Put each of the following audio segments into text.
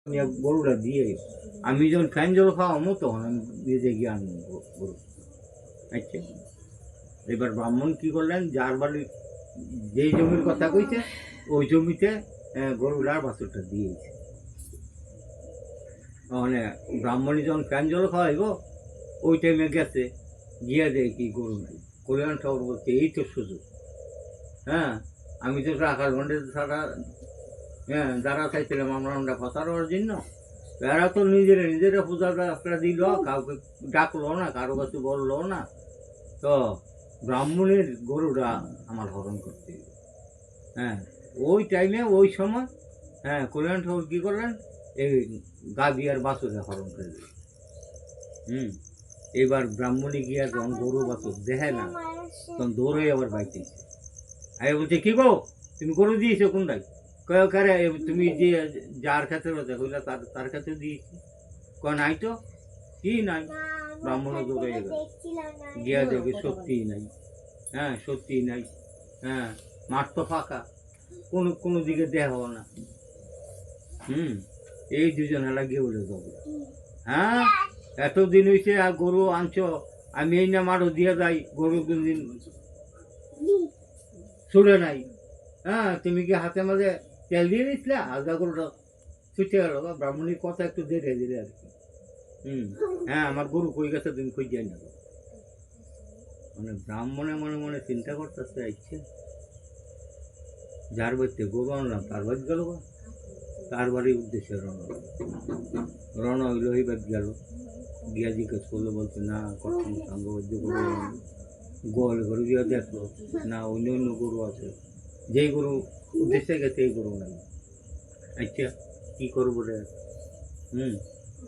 গরুটা দিয়ে আমি যখন ফ্যান জল খাওয়াবো তখন আমি বেঁধে গিয়ে আনবো গরু। আচ্ছা, এবার ব্রাহ্মণ কি করলেন, যার বাড়ি যেই জমির কথা কইছে ওই জমিতে গরুটার বাছুরটা দিয়েছে। মানে ব্রাহ্মণী যখন ফ্যান জল খাওয়াইব ওই টাইমে গেছে, গিয়ে দেয় কি গরু নাই। কল্যাণ ঠাকুর বলছে এই তো সুযোগ, হ্যাঁ আমি তো আকাশ ঘন্টে ছাড়া যারা চাইছিলাম আমরা ফসানোর জন্য, এরা তো নিজেরা পূজাটা একটা দিল, কাউকে ডাকলো না, কারো কাছে বললো না, তো ব্রাহ্মণের গরুটা আমার হরণ করতে দিল। হ্যাঁ ওই টাইমে ওই সময় কল্যাণ ঠাকুর কী করলেন, এই গাভী আর বাছুরে হরণ করে দিল। এবার ব্রাহ্মণী গিয়া যখন গরু বাছুর দেখে না তখন দৌড়ে আবার বাইতেছে। আগে বলছে কি গো তুমি গরু দিয়েছো কোনটাই? কারে তুমি যে যার কাছে কইলা তার কাছে দিয়েছি। নাই তো, কি নাই? ব্রাহ্মণ দৌড়ে গেল, গিয়া দেখে সত্যিই নাই। সত্যিই নাই। মাঠ তো ফাঁকা, কোনো দিকে দেখা হলো না। এই দুজনে লাগিয়ে বলে যাবে, এতদিন হয়েছে আর গরু আনছো, আমি এই না মাঠও দিয়ে যাই, গরু কোনদিন ছুড়ে নাই। তুমি কি হাতে মাঝে তেল দিয়ে দিচ্ছিলে, আলগা গরুটা ছুটে গেল। ব্রাহ্মণীর কথা একটু ধীরে ধীরে আর কি। আমার গরু কই গেছে তুমি কই যাই না। মানে ব্রাহ্মণে মনে মনে চিন্তা করতেছে, ইচ্ছে যার বাড়িতে গরু আনলাম তার বাড়ি গেল, তার বাড়ির উদ্দেশ্যে রওনা হইল। এই বাড়ি গেল, গিয়া জিজ্ঞেস করলো, বলছে না কখন সঙ্গবদ্ধ গরু গোয়াল গরু গিয়ে দেখলো না অন্য অন্য গরু আছে, যেই গরু উদ্দেশ্যে গেছে এই গরু নাই। আচ্ছা কী করবো রে?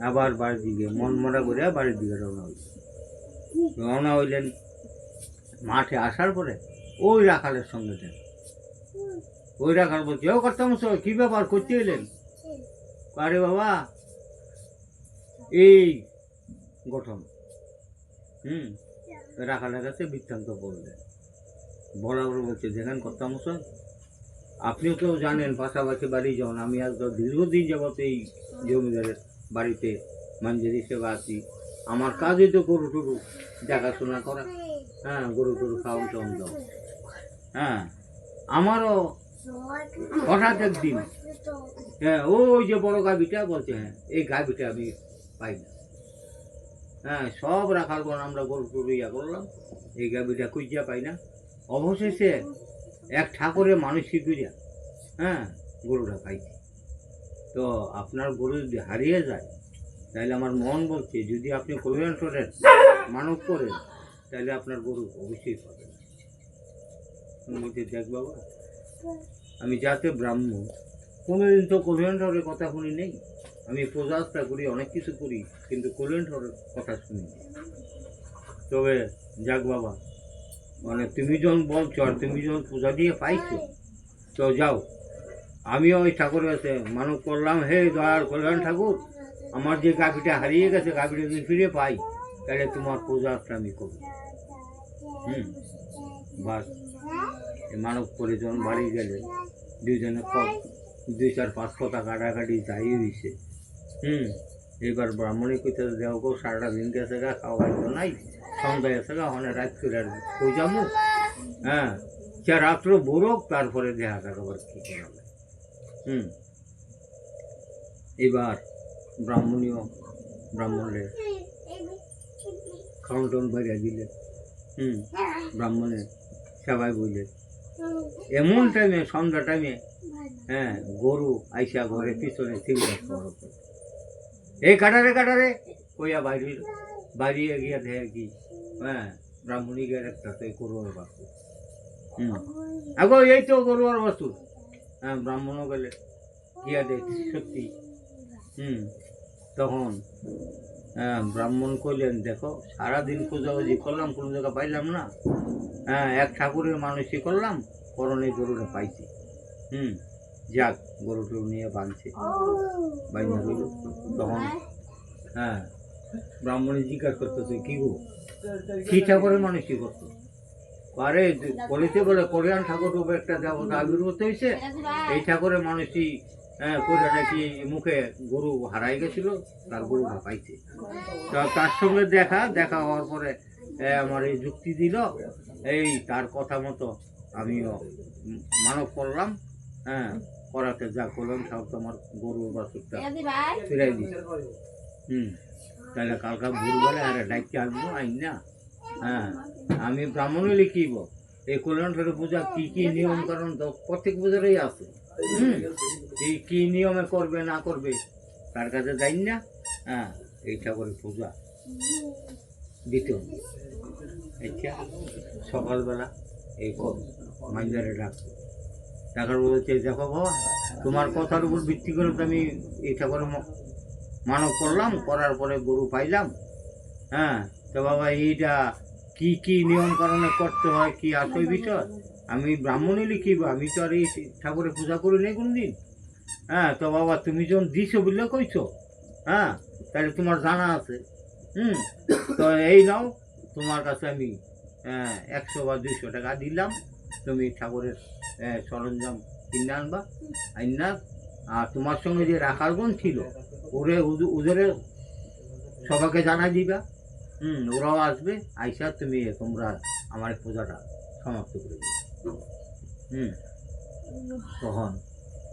আবার বাড়ির দিকে মন মরা করে বাড়ির দিকে রওনা হইলেন। মাঠে আসার পরে ওই রাখালের সঙ্গে দেন, ওই রাখাল বলছে ও করতাম কী ব্যাপার করতে এলেন? আরে বাবা এই গঠন। রাখালের কাছে বৃত্তান্ত বললেন, বলার বলছে দেখেন করতাম আপনিও তো জানেন পাশাপাশি বাড়ি যান, আমি আজ দীর্ঘদিন যাবত এই জমিদারের বাড়িতে মাঞ্জের হিসেবে আছি। আমার কাজই তো গরু টরু দেখাশোনা করা, গরু টরু খাওয়ান টাউন দাও। আমারও হঠাৎ একদিন ওই যে বড় গাভীটা বলছে, এই গাভীটা আমি পাই না। সব রাখার পর আমরা গরু টরু ইয়া করলাম, এই গাভীটা খুঁজিয়া পাই না। অবশেষে এক ঠাকুরের মানসিক করিয়া গরুটা পাইছি। তো আপনার গরু যদি হারিয়ে যায় তাহলে আমার মন বলছে যদি আপনি কল্যাণ করেন মানব করেন তাহলে আপনার গরু অবশ্যই পাবেন। বলছে দেখ বাবা, আমি যাতে ব্রাহ্মণ, কোনোদিন তো কল্যাণ ঠরের কথা শুনি নেই। আমি প্রজাস্তা করি, অনেক কিছু করি, কিন্তু কল্যাণ ঠরের কথা শুনি। তবে যাক বাবা, মানে তুমি যখন বলছো আর তুমি যখন পূজা দিয়ে পাইছো, তো যাও আমিও ওই ঠাকুরের কাছে মানব করলাম, হে দয়ার কল্যাণ ঠাকুর, আমার যে গাভীটা হারিয়ে গেছে গাভীটা যদি ফিরে পাই তাহলে তোমার পূজাটা আমি করব। বাস মানব করে যখন বাড়ি গেলে দুইজনে 2-4-5 কথা কাটাকাটি যাই হয়েছে। এইবার ব্রাহ্মণী কইতে দেওয়া গো সারাটা দিন গেছে গা, খাওয়া তো নাই, সন্ধ্যা গেছে গা, ওখানে রাত করে আর কই যাবো। সে রাত্র বরক তারপরে দেখা কারবার কী করা যায়। এবার ব্রাহ্মণের খাওয়ান টাউন বাইরে দিলে, ব্রাহ্মণের সবাই বললে এমন টাইমে সন্ধ্যা টাইমে গরু আইসা ঘরে পিছনে চিন্তা কর, এই কাটারে কইয়া বাইরে গিয়া দেখে কি ব্রাহ্মণী গিয়ে একটা গরুয়ার বাস্তু। আগো এই তো গরুয়ার বাস্তু। ব্রাহ্মণও গেলে গিয়া দেখি সত্যি। তখন ব্রাহ্মণ কইলেন দেখো সারাদিন খোঁজাখুঁজি করলাম, কোনো জায়গা পাইলাম না, এক ঠাকুরের মানুষই করলাম, করণে গরুটা পাইছি। যাক গরু টরু নিয়ে বাঁধছে, বাইনা রইল। তখন ব্রাহ্মণী জিজ্ঞাসা করতেছে কি গো কি ঠাকুরের মানুষই করতো? আরে বলিতে বলে কল্যাণ ঠাকুর রূপে একটা দেবতা আবির্ভূত হয়েছে, এই ঠাকুরের মানুষই হ্যাঁ করে নাকি মুখে গরু হারাই গেছিল, তার গরুটা পাইছে। তো তার সঙ্গে দেখা হওয়ার পরে আমার এই যুক্তি দিল, এই তার কথা মতো আমিও মানব করলাম। হ্যাঁ করাতে যা করলাম সব তোমার গরুর বাছুরটা ফিরাই দিচ্ছে। তাহলে কালকা ভোরবেলা আরে ডাইকে আসবো আইন না। হ্যাঁ আমি ব্রাহ্মণে লিখিব এই কল্যাণের পূজা কি কি নিয়ম কারণ তো প্রত্যেক পূজারই আছে। এই কি নিয়মে করবে না করবে তার কাছে যাই না। হ্যাঁ এইটা করে পূজা দিতে হবে। আচ্ছা সকালবেলা এই মাইজারে ডাকার বলেছে, দেখো বাবা তোমার কথার উপর ভিত্তি করে তো আমি এইটা করে মানব করলাম, করার পরে গরু পাইলাম। হ্যাঁ তো বাবা এইটা কি কি নিয়ম কারণে করতে হয় কি আসল বিষয় আমি ব্রাহ্মণই লিখিব, আমি তো আর এই ঠাকুরের পূজা করি নাই কোনদিন। হ্যাঁ তো বাবা তুমি যখন দিছো বললে কইছো, হ্যাঁ তাহলে তোমার জানা আছে। তো এই নাও তোমার কাছে আমি 100 বা 200 টাকা দিলাম, তুমি ঠাকুরের সরঞ্জাম কিনে আনবা আইনা, আর তোমার সঙ্গে যে রাখার গুণ ছিল ওদের সবাইকে জানাই দিবা। ওরাও আসবে, আইসা তুমি তোমরা আমার পূজাটা সমাপ্ত করে দিবে। তখন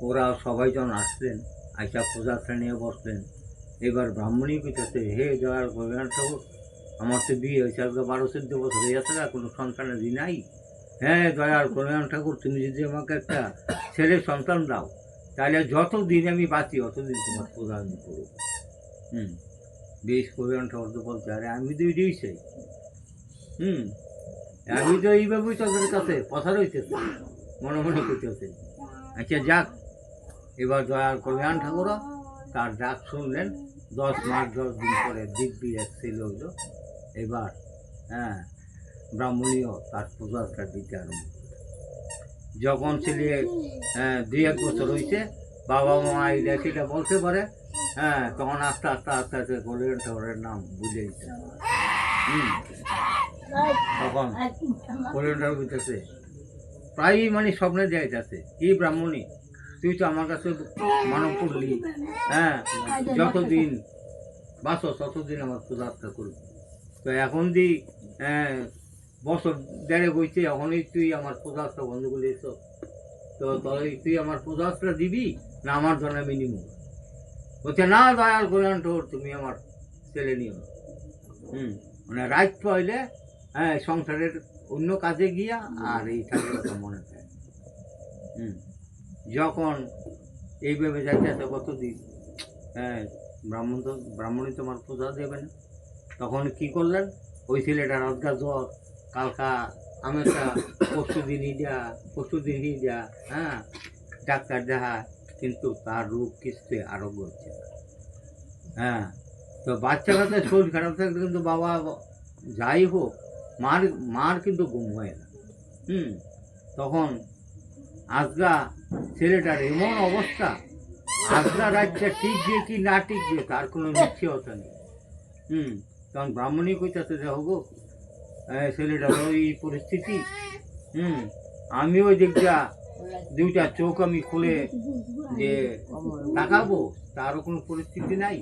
ওরা সবাই যখন আসলেন আইসা পূজাটা নিয়ে বসলেন। এবার ব্রাহ্মণী কইতেছে, হে জয়ার কল্যাণ ঠাকুর আমার তো বিয়ে হয়েছে আজকে 12-14 বছর হয়ে যাচ্ছে না, কোনো সন্তানের দিন নাই। হ্যাঁ দয়ার কল্যাণ ঠাকুর তুমি যদি আমাকে একটা ছেলে সন্তান দাও তাহলে যতদিন আমি বাঁচি অতদিন তোমার পূজা আমি করব। বেশ কল্যাণ ঠাকুর তো বলছে, আরে আমি তো এটাই চাই। আমি তো এইভাবেই তোদের কাছে কথা রইতেছে মনে মনে করতেছে। আচ্ছা যাক, এবার দয়ার কল্যাণ ঠাকুর তার ডাক শুনলেন। 10 মাস 10 দিন পরে দিব্যি এক ছেলে হইল। এবার হ্যাঁ ব্রাহ্মণীও তার পূজাটা দিতে আরম্ভ করে। যখন ছেলে 2-1 বছর হয়েছে, বাবা মা এটা সেটা বলতে পারে, হ্যাঁ তখন আস্তে আস্তে আস্তে আস্তে কল্যাণ ঠাকুরের নাম বুঝে দিতে। তখন কল্যাণ ঠাকুর বুঝতেছে প্রায়ই মানে স্বপ্নে যাইতেছে, কি ব্রাহ্মণী তুই তো আমার কাছে মানব করলি, হ্যাঁ যতদিন বাঁচো ততদিন আমার পূজাটা করবি। তো এখন দি বছর 1.5 হয়েছে, এখনই তুই আমার পূজাটা বন্ধ করে দিস, তো তুই আমার পূজাটা দিবি না আমার জন্য মিনিমাম? বলছে না দয়াল কল্যাণ ঠাকুর তুমি আমার ছেলে নিও। মানে রাত পাইলে সংসারের অন্য কাজে গিয়া আর এই ঠাকুরটা মনে থাকে। যখন এইভাবে যাইতেছে কতদিন, ব্রাহ্মণী তোমার পূজা দেবে না। তখন কি করলেন, ওই ছেলেটা রাজগা জ্বর, কালকা আমেটা পরশুদিন যা হ্যাঁ ডাক্তার দেখা, কিন্তু তার রোগ কিছুতে আরোগ্য হচ্ছে না। হ্যাঁ তো বাচ্চা কাচ্চার শরীর খারাপ থাকলে কিন্তু বাবা যাই হোক মার কিন্তু ঘুম হয় না। তখন আজগা ছেলেটার এমন অবস্থা, আজগা রাতটা টিকবে কি না টিকবে তার কোনো নিশ্চয়তা নেই। তখন ব্রাহ্মণী কইতাছে যে হবো ছেলেটার ওই পরিস্থিতি, আমি ওই দিকটা 2টা চোখ আমি খুলে যে তাকাবো তারও কোনো পরিস্থিতি নাই,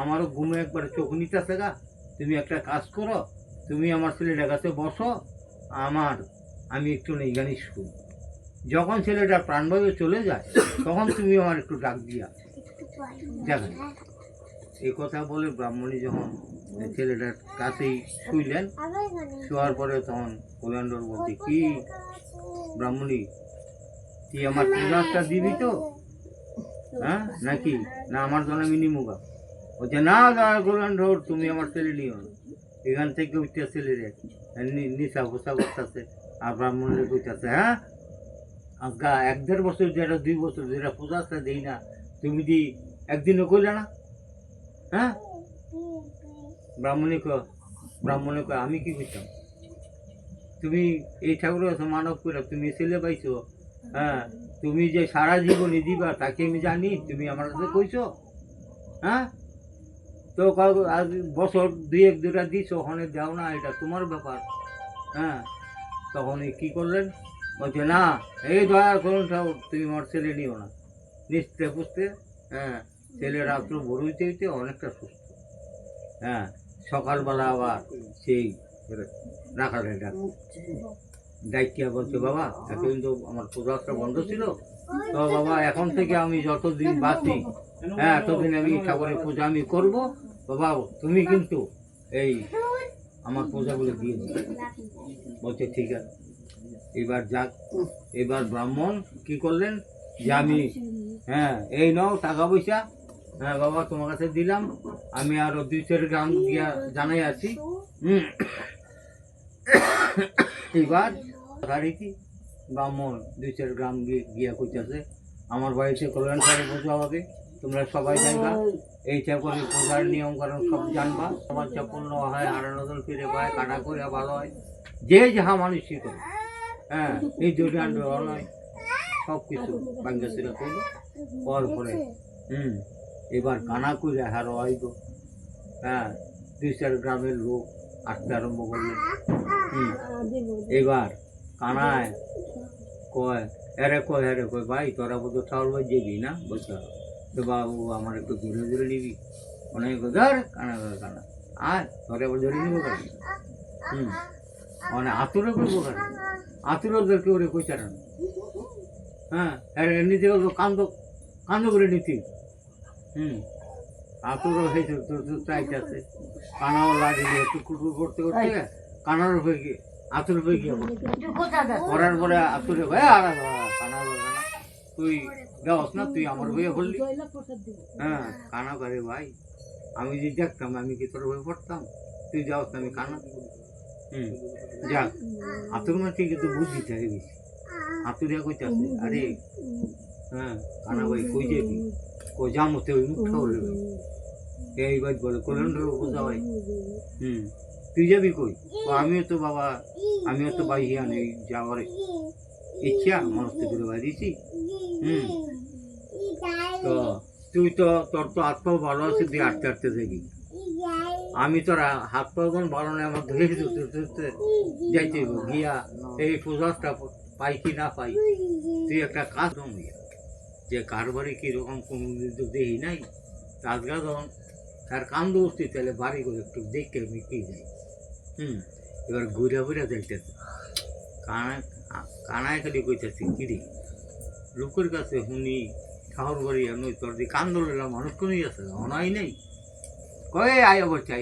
আমারও ঘুমে একবারে চোখ নিতেছে গা। তুমি একটা কাজ করো, তুমি আমার ছেলেটার কাছে বসো, আমি একটু এইখানে শুনি। যখন ছেলেটা প্রাণভাবে চলে যায় তখন তুমি আমার একটু ডাক দিয়া দেখেন। এই কথা বলে ব্রাহ্মণী যখন ছেলেটার কাছেই শুইলেন, শোয়ার পরে তখন কল্যাণর বলতে, কি ব্রাহ্মণী তুই আমার পূজাটা দিবি তো, হ্যাঁ নাকি না আমার জন্য মিনিমুগা? বলছে না কল্যাণ ঠাকুর তুমি আমার ছেলে নিও না। এখান থেকে উঠতে ছেলেরে নিশা ফোসা করতেছে, আর ব্রাহ্মণের কইতেছে, হ্যাঁ আজকা 1-1.5 বছর যেটা 2 বছর যেটা পূজাটা দিই না তুমি দি একদিনও কইলে না। হ্যাঁ ব্রাহ্মণী কয় আমি কি করতাম, তুমি এই ঠাকুরের কাছে মানব করে তুমি ছেলে পাইছো, হ্যাঁ তুমি যে সারা জীবনে দিবা তাকে আমি জানি, তুমি আমার কাছে কইছো। হ্যাঁ তো আজ বছর 2-1-2টা দিছো, ওখানে দাও না, এটা তোমার ব্যাপার। হ্যাঁ তখন কি করলেন, বলছে না এই দয়া করুন ঠাকুর তুমি আমার ছেলে নিও না। নিচতে পুষতে, হ্যাঁ, ছেলে রাত্র বড় হইতে হইতে অনেকটা সুস্থ। হ্যাঁ, সকালবেলা আবার সেই রাখালে ডাইকিয়া বলছে, বাবা এখন তো আমার প্রজাতটা বন্ধ ছিল, তো বাবা এখন থেকে আমি যতদিন বাঁচি, হ্যাঁ, এতদিন আমি ঠাকুরের পূজা আমি করবো, বাবা তুমি কিন্তু এই আমার পূজাগুলো দিয়ে দিবে। বলছে ঠিক আছে। এবার যাক, এবার ব্রাহ্মণ কি করলেন যে আমি, হ্যাঁ, এই নাও টাকা পয়সা, হ্যাঁ বাবা তোমার কাছে দিলাম, আমি আরো 2-4 গ্রাম গিয়া জানাই আছি। এবার গাড়িটি ব্রাহ্মণ 2-4 গ্রাম গিয়া কইতেছে, আমার বাড়িতে কল্যাণ করে পূজা হবে, তোমরা সবাই জানবা, এইটা করে পূজার নিয়ম কারণ সব জানবা, তোমার যা পূর্ণ হয়, হারানোদল ফিরে পায়, কাটা করে ভালো হয়, যে যাহা মানুষই করে, হ্যাঁ, এই দুটো নয় সব কিছু বাঙ্গাসিরা করলো। পর পরে এবার কানা করে হারো আইব, হ্যাঁ, 2-4 গ্রামের লোক আসতে আরম্ভ করলো। এবার কানায় কয়, হ্যাঁ কয় ভাই তোরা বোধ চাউল ভাই যাবি না, বলতে তো বাবু আমার একটু ঘুরে ধরে নিবি, অনেক ধর কানা কানা আর তোরা ধরে নিব কেন, মানে আতুরে করবো কেন, আতুরদেরকে ওরে কই চান, হ্যাঁ, নিতে বলবো কান্দ করে নিতি, আতুরও হয়েছে চাইতেছে, কানাও লাগিয়ে টুকুর করতে করতে কানার হয়ে গিয়ে আতুর হয়ে গিয়ে করার পরে আতুরে ভাই কানা তুই যাওস না, তুই আমার বইয়ে বললি, হ্যাঁ, কানা করে ভাই আমি যদি দেখতাম আমি কি তোর বই পড়তাম, তুই যাওস না আমি কানা, যাক আতুর মানে ঠিক একটু বুদ্ধি থাকে বেশি, আতুরিয়া কইতাছে আরে, হ্যাঁ, কানা ভাই কই যাবি, কই জামতে ওই মুখটা হলে এইবার বলে কল্যাণের পূজা হয়, তুই যাবি কই, আমিও তো বাবা আমিও তো বাইয়া নেই যাওয়ার ইচ্ছা মনস্থ করে বাড়িয়েছি, তো তুই তো তোর তো হাত পাও ভালো আছে, তুই হাঁটতে হাঁটতে দেখি, আমি তোরা হাত পাও কোন ভালো নেই, আমার ধরে যাইতে গিয়া এই পূজাটা পাই কি না পাই, তুই একটা কাজ যে কারবারে কিরকম কোনো তো দেখি নাই, আজকা যখন তার কান্দ উঠতে তাহলে বাড়ি করে একটু দেখতে মিটিয়ে যায়, এবার ঘুরে ঘুরে দেখতেছে, কানায় খালি কইতেছে কিরে লোকের কাছে শুনি ঠাকুর বাড়ি নই তোর দিয়ে কান্দ লইলাম মানুষ কোনই আছে অনাই নেই, কয়ে আয় বলছে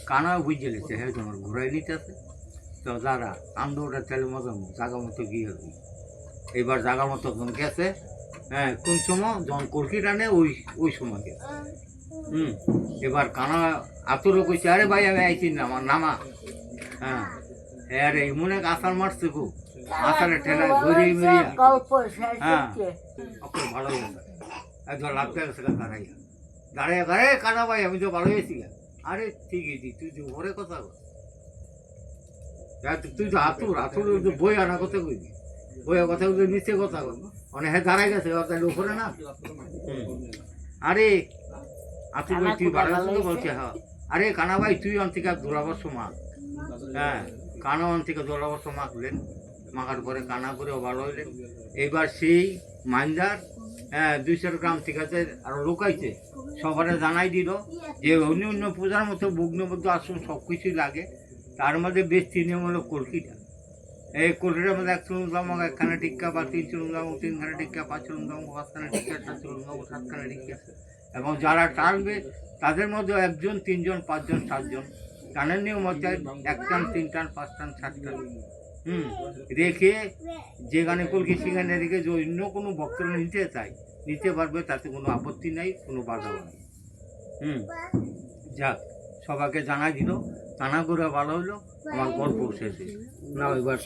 কানা বুঝে লেছে, হ্যাঁ তোমার ঘুরাই নিতেছে, তো যারা কান্দ ওটা তাহলে মজা জাগা মতো গিয়ে হবে, এবার জাগা মতো যখন গেছে, হ্যাঁ, কোন সময় যখন কর্কি টানে ওই সময় গেছে, এবার কানা আতুরও কইছে আরে ভাই আমি আইছি না আমার নামা, হ্যাঁ, আরে এমন এক আসার মারছে গো, আসারে ঠেলা ঘুরিয়ে বেরিয়ে, হ্যাঁ ভালো হয়ে গেছে, একজন লাগতে গেছে দাঁড়াইয়া দাঁড়ায় কানা ভাই আমি তো ভালো হয়েছি, আরে ঠিক আছে তুই তো ঘরে কথা বল, তুই তো আতুর বই আনা কথা কইবি, বইয়ের কথা বলতে নিচে কথা বল, মানে হ্যাঁ দাঁড়াই গেছে উপরে না, আরে আতুর ভাই তুই বাড়া বলছে, হ্যাঁ আরে কানা ভাই তুই অন থেকে দোলাবর্ষ মাখ, হ্যাঁ, কানা অন থেকে দোলাবর্ষ মাখলেন, মাখার পরে কানা করে ভালো হইলেন, এবার সেই মাইন্দার, হ্যাঁ, 200 গ্রাম ঠিক আছে আরো লোকাইছে, সবারে জানাই দিল যে অন্য পূজার মতো ভগ্নবদ্ধ আসন সব কিছুই লাগে, তার মধ্যে বেশ তৃণমূলক কলকিটা, এই কলকিটার মধ্যে 1 চুলুম দামক 1খানা টিক্কা বা 3 চুলুম দামক 3খানা টিক্কা, 5 চুলুম দামক 5খানা টিক্কা, 7 চুলুম দামক 7খানা টিক্কা, এবং যারা টানবে তাদের মধ্যে 1 জন 3 জন 5 জন 7 জন টানের নিয়ম হচ্ছে 1 টান 3 টান 5 টান 7 টান, রেখে যেখানে কলকি সেখানে রেখে যে অন্য কোনো ভক্তরা নিতে পারবে, তাতে কোনো আপত্তি নাই, কোনো বাধাও নেই, যাক সবাইকে জানাই দিল, টানা করে ভালো হইলো, আমার গল্প শেষ না, এবার